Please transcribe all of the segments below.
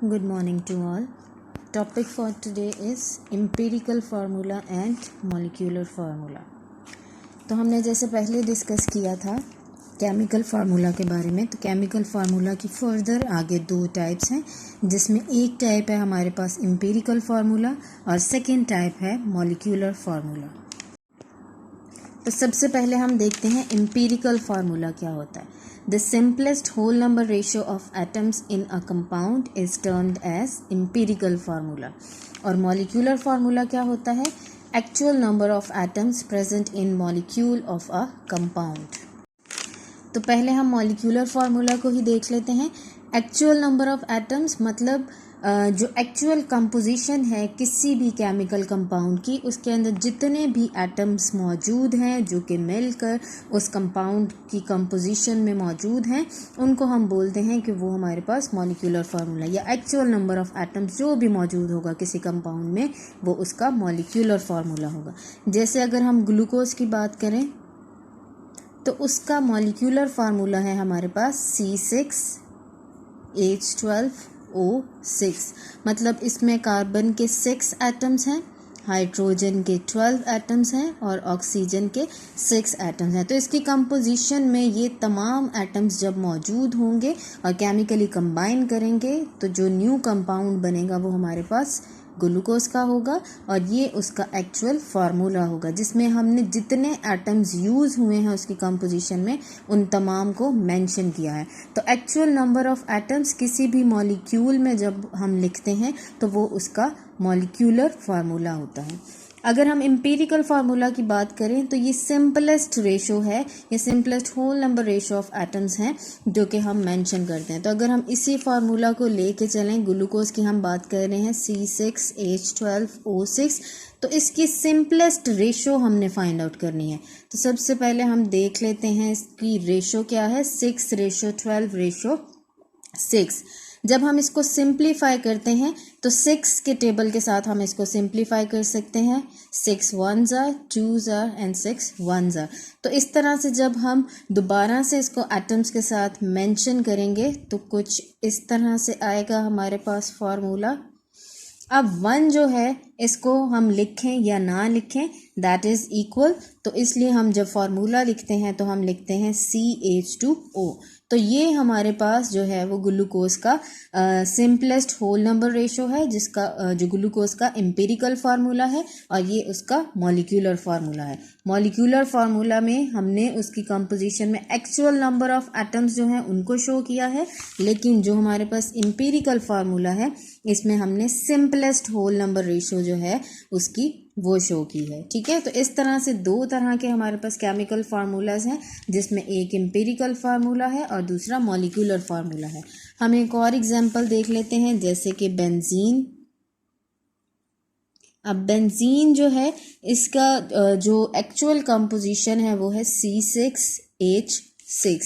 Good morning to all. Topic for today is empirical formula and molecular formula. तो हमने जैसे पहले discuss किया था केमिकल फार्मूला के बारे में, तो केमिकल फार्मूला की फर्दर आगे दो टाइप्स हैं, जिसमें एक टाइप है हमारे पास एम्पिरिकल फार्मूला और सेकेंड टाइप है मॉलिक्यूलर फार्मूला। तो सबसे पहले हम देखते हैं एम्पिरिकल फार्मूला क्या होता है। The simplest whole number ratio of atoms in a compound is termed as empirical formula. और मॉलिक्यूलर फार्मूला क्या होता है? Actual number of atoms present in molecule of a compound. तो पहले हम मॉलिक्यूलर फार्मूला को ही देख लेते हैं। एक्चुअल नंबर ऑफ एटम्स मतलब जो एक्चुअल कंपोजिशन है किसी भी केमिकल कंपाउंड की, उसके अंदर जितने भी एटम्स मौजूद हैं जो कि मिलकर उस कंपाउंड की कंपोजिशन में मौजूद हैं, उनको हम बोलते हैं कि वो हमारे पास मॉलिक्यूलर फार्मूला या एक्चुअल नंबर ऑफ एटम्स जो भी मौजूद होगा किसी कंपाउंड में वो उसका मॉलिक्यूलर फार्मूला होगा। जैसे अगर हम ग्लूकोज की बात करें तो उसका मॉलिक्यूलर फार्मूला है हमारे पास C6H12O6। मतलब इसमें कार्बन के 6 एटम्स हैं, हाइड्रोजन के 12 एटम्स हैं और ऑक्सीजन के 6 एटम्स हैं। तो इसकी कंपोजिशन में ये तमाम एटम्स जब मौजूद होंगे और केमिकली कंबाइन करेंगे तो जो न्यू कंपाउंड बनेगा वो हमारे पास ग्लूकोज का होगा और ये उसका एक्चुअल फार्मूला होगा, जिसमें हमने जितने एटम्स यूज़ हुए हैं उसकी कंपोजिशन में उन तमाम को मेंशन किया है। तो एक्चुअल नंबर ऑफ एटम्स किसी भी मॉलिक्यूल में जब हम लिखते हैं तो वो उसका मॉलिक्यूलर फार्मूला होता है। अगर हम एम्पिरिकल फार्मूला की बात करें तो ये सिंपलेस्ट रेशो है, ये simplest whole number ratio of atoms हैं जो कि हम मेंशन करते हैं। तो अगर हम इसी फार्मूला को लेके चलें, ग्लूकोज की हम बात कर रहे हैं C6H12O6, तो इसकी सिंपलेस्ट रेशो हमने फाइंड आउट करनी है। तो सबसे पहले हम देख लेते हैं इसकी रेशो क्या है। 6:12:6। जब हम इसको सिंप्लीफाई करते हैं तो 6 के टेबल के साथ हम इसको सिंप्लीफाई कर सकते हैं। 6 1s are 2s are and 6 1s are। तो इस तरह से जब हम दोबारा से इसको एटम्स के साथ मेंशन करेंगे तो कुछ इस तरह से आएगा हमारे पास फार्मूला। अब 1 जो है इसको हम लिखें या ना लिखें दैट इज़ इक्वल, तो इसलिए हम जब फार्मूला लिखते हैं तो हम लिखते हैं CH2O। तो ये हमारे पास जो है वो ग्लूकोज का सिंपलेस्ट होल नंबर रेशो है, जिसका जो ग्लूकोज का एम्पिरिकल फार्मूला है और ये उसका मॉलिक्यूलर फार्मूला है। मॉलिक्यूलर फार्मूला में हमने उसकी कंपोजिशन में एक्चुअल नंबर ऑफ एटम्स जो हैं उनको शो किया है, लेकिन जो हमारे पास एम्पिरिकल फार्मूला है इसमें हमने सिंपलेस्ट होल नंबर रेशो जो है उसकी वो शो की है। ठीक है, तो इस तरह से दो तरह के हमारे पास केमिकल फार्मूलाज हैं, जिसमें एक एम्पिरिकल फार्मूला है और दूसरा मॉलिक्यूलर फार्मूला है। हम एक और एग्जांपल देख लेते हैं, जैसे कि बेंजीन। अब बेंजीन जो है इसका जो एक्चुअल कंपोजिशन है वो है C6H6।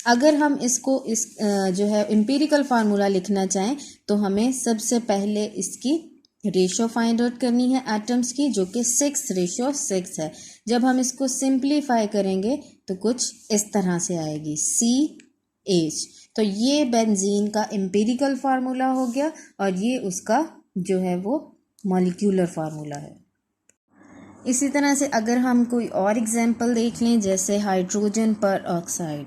अगर हम इसको जो है एम्पिरिकल फार्मूला लिखना चाहें तो हमें सबसे पहले इसकी रेशो फाइंड आउट करनी है एटम्स की, जो कि 6:6 है। जब हम इसको सिंप्लीफाई करेंगे तो कुछ इस तरह से आएगी CH। तो ये बेंजीन का एम्पिरिकल फार्मूला हो गया और ये उसका जो है वो मॉलिक्यूलर फार्मूला है। इसी तरह से अगर हम कोई और एग्जांपल देख लें, जैसे हाइड्रोजन पर ऑक्साइड।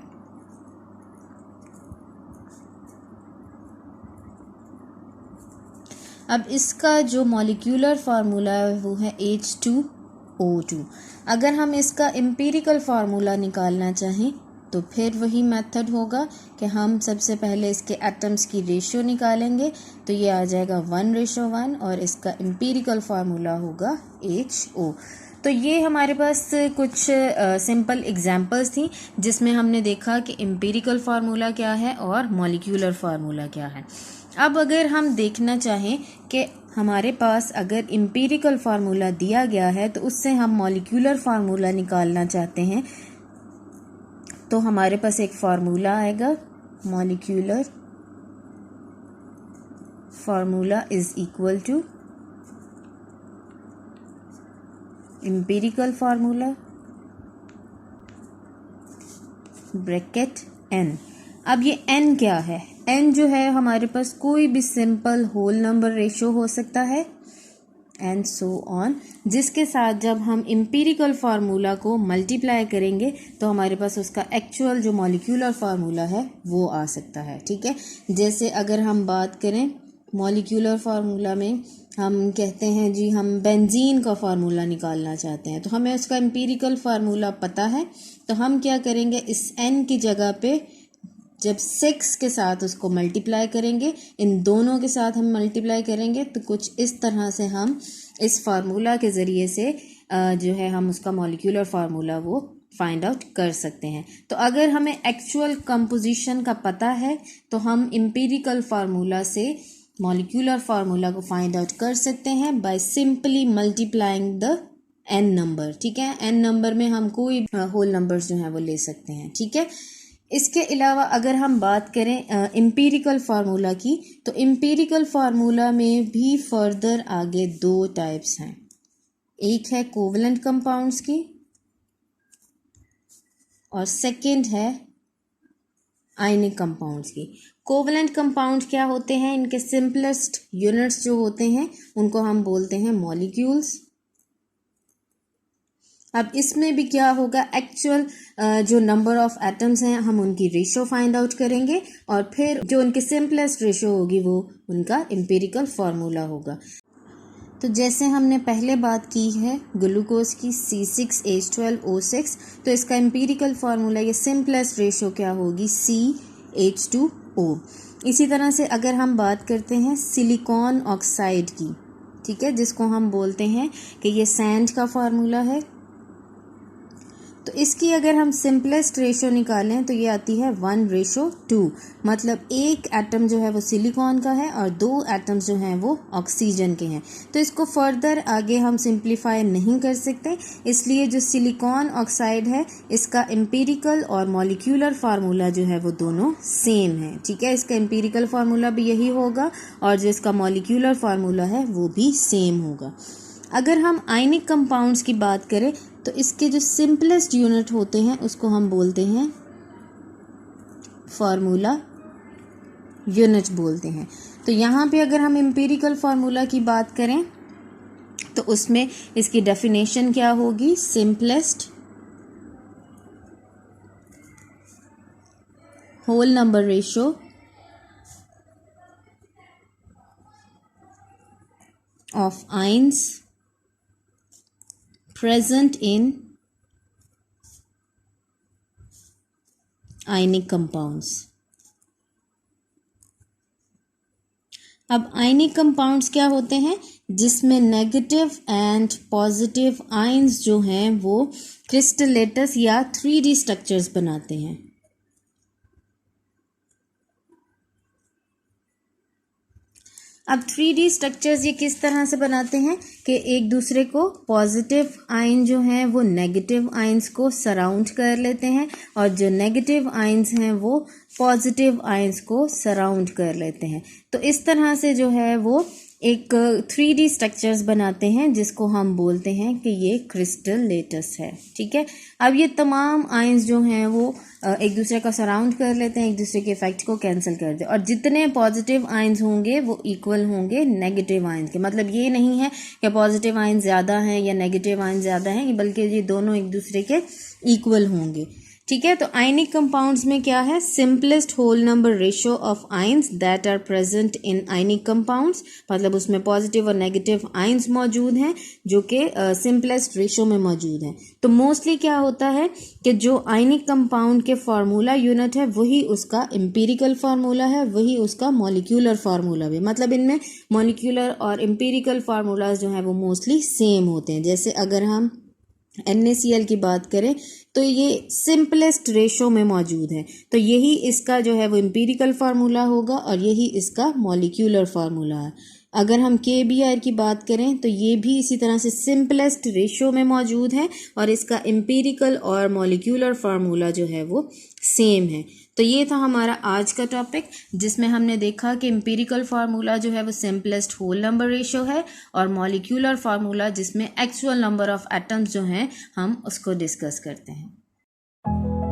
अब इसका जो मॉलिक्यूलर फार्मूला है वो है H2O2। अगर हम इसका एम्पिरिकल फार्मूला निकालना चाहें तो फिर वही मेथड होगा कि हम सबसे पहले इसके एटम्स की रेशियो निकालेंगे, तो ये आ जाएगा 1:1 और इसका एम्पिरिकल फार्मूला होगा HO। तो ये हमारे पास कुछ सिंपल एग्जांपल्स थी जिसमें हमने देखा कि एम्पिरिकल फार्मूला क्या है और मॉलिक्यूलर फार्मूला क्या है। अब अगर हम देखना चाहें कि हमारे पास अगर एम्पिरिकल फार्मूला दिया गया है तो उससे हम मॉलिक्यूलर फार्मूला निकालना चाहते हैं, तो हमारे पास एक फार्मूला आएगा, molecular formula is equal to empirical formula bracket n। अब ये n क्या है? n जो है हमारे पास कोई भी सिंपल होल नंबर रेशो हो सकता है एंड सो ऑन, जिसके साथ जब हम एम्पिरिकल फार्मूला को मल्टीप्लाई करेंगे तो हमारे पास उसका एक्चुअल जो मॉलिक्यूलर फार्मूला है वो आ सकता है। ठीक है, जैसे अगर हम बात करें मॉलिक्यूलर फार्मूला में, हम कहते हैं जी हम बेंजीन का फार्मूला निकालना चाहते हैं, तो हमें उसका एम्पिरिकल फार्मूला पता है, तो हम क्या करेंगे, इस n की जगह पे जब 6 के साथ उसको मल्टीप्लाई करेंगे, इन दोनों के साथ हम मल्टीप्लाई करेंगे, तो कुछ इस तरह से हम इस फार्मूला के ज़रिए से जो है हम उसका मॉलिक्यूलर फार्मूला वो फाइंड आउट कर सकते हैं। तो अगर हमें एक्चुअल कंपोजिशन का पता है तो हम एम्पिरिकल फार्मूला से मॉलिक्यूलर फार्मूला को फाइंड आउट कर सकते हैं by simply multiplying the n number. ठीक है, n नंबर में हम कोई होल नंबर्स जो हैं वो ले सकते हैं। ठीक है, इसके अलावा अगर हम बात करें एम्पिरिकल फार्मूला की, तो एम्पिरिकल फार्मूला में भी फर्दर आगे 2 टाइप्स हैं। एक है कोवेलेंट कंपाउंड्स की और सेकंड है आयनिक कंपाउंड्स की। कोवेलेंट कंपाउंड क्या होते हैं, इनके सिंपलेस्ट यूनिट्स जो होते हैं उनको हम बोलते हैं मॉलिक्यूल्स। अब इसमें भी क्या होगा, एक्चुअल जो नंबर ऑफ एटम्स हैं हम उनकी रेशो फाइंड आउट करेंगे और फिर जो उनकी सिंपलेस्ट रेशो होगी वो उनका एम्पिरिकल फार्मूला होगा। तो जैसे हमने पहले बात की है ग्लूकोज की C6H12O6, तो इसका एम्पिरिकल फार्मूला या सिंपलेस्ट रेशो क्या होगी, CH2O। इसी तरह से अगर हम बात करते हैं सिलिकॉन ऑक्साइड की, ठीक है, जिसको हम बोलते हैं कि ये सैंड का फार्मूला है, तो इसकी अगर हम सिंपलेस्ट रेशो निकालें तो ये आती है 1:2, मतलब एक एटम जो है वो सिलिकॉन का है और 2 एटम्स जो हैं वो ऑक्सीजन के हैं। तो इसको फर्दर आगे हम सिंप्लीफाई नहीं कर सकते, इसलिए जो सिलिकॉन ऑक्साइड है इसका एम्पिरिकल और मॉलिक्यूलर फार्मूला जो है वो दोनों सेम है। ठीक है, इसका एम्पिरिकल फार्मूला भी यही होगा और जो इसका मॉलिक्यूलर फार्मूला है वो भी सेम होगा। अगर हम आयनिक कंपाउंड्स की बात करें तो इसके जो सिंपलेस्ट यूनिट होते हैं उसको हम बोलते हैं फार्मूला यूनिट बोलते हैं। तो यहाँ पे अगर हम एम्पिरिकल फार्मूला की बात करें तो उसमें इसकी डेफिनेशन क्या होगी, simplest whole number ratio of ions present in ionic compounds। अब आयनिक कंपाउंड्स क्या होते हैं, जिसमें नेगेटिव एंड पॉजिटिव आयन्स जो हैं वो क्रिस्टलेटस या 3D स्ट्रक्चर्स बनाते हैं। अब 3D स्ट्रक्चर्स ये किस तरह से बनाते हैं कि एक दूसरे को पॉजिटिव आयन जो हैं वो नेगेटिव आयन्स को सराउंड कर लेते हैं और जो नेगेटिव आयन्स हैं वो पॉजिटिव आयन्स को सराउंड कर लेते हैं। तो इस तरह से जो है वो एक 3D स्ट्रक्चर्स बनाते हैं जिसको हम बोलते हैं कि ये क्रिस्टल लेटस है। ठीक है, अब ये तमाम आयन्स जो हैं वो एक दूसरे का सराउंड कर लेते हैं, एक दूसरे के इफेक्ट को कैंसिल कर दे, और जितने पॉजिटिव आयन्स होंगे वो इक्वल होंगे नेगेटिव आयन्स के। मतलब ये नहीं है कि पॉजिटिव आयन ज़्यादा हैं या नेगेटिव आयन ज़्यादा हैं, बल्कि ये दोनों एक दूसरे के इक्वल होंगे। ठीक है, तो आयनिक कंपाउंड्स में क्या है, simplest whole number ratio of ions that are present in ionic compounds, मतलब उसमें पॉजिटिव और नेगेटिव आयन्स मौजूद हैं जो कि सिंपलेस्ट रेशो में मौजूद हैं। तो मोस्टली क्या होता है कि जो आयनिक कंपाउंड के फार्मूला यूनिट है वही उसका एम्पिरिकल फार्मूला है, वही उसका मॉलिक्यूलर फार्मूला भी, मतलब इनमें मॉलिक्यूलर और एम्पिरिकल फार्मूलाज जो हैं वो मोस्टली सेम होते हैं। जैसे अगर हम NaCl की बात करें तो ये सिंपलेस्ट रेशो में मौजूद है, तो यही इसका जो है वो एम्पिरिकल फार्मूला होगा और यही इसका मॉलिक्यूलर फार्मूला है। अगर हम KBr की बात करें तो ये भी इसी तरह से सिंपलेस्ट रेशो में मौजूद है और इसका एम्पिरिकल और मॉलिक्यूलर फार्मूला जो है वो सेम है। तो ये था हमारा आज का टॉपिक, जिसमें हमने देखा कि एम्पिरिकल फार्मूला जो है वो सिंपलेस्ट होल नंबर रेशो है और मॉलिक्यूलर फार्मूला जिसमें एक्चुअल नंबर ऑफ एटम्स जो हैं हम उसको डिस्कस करते हैं।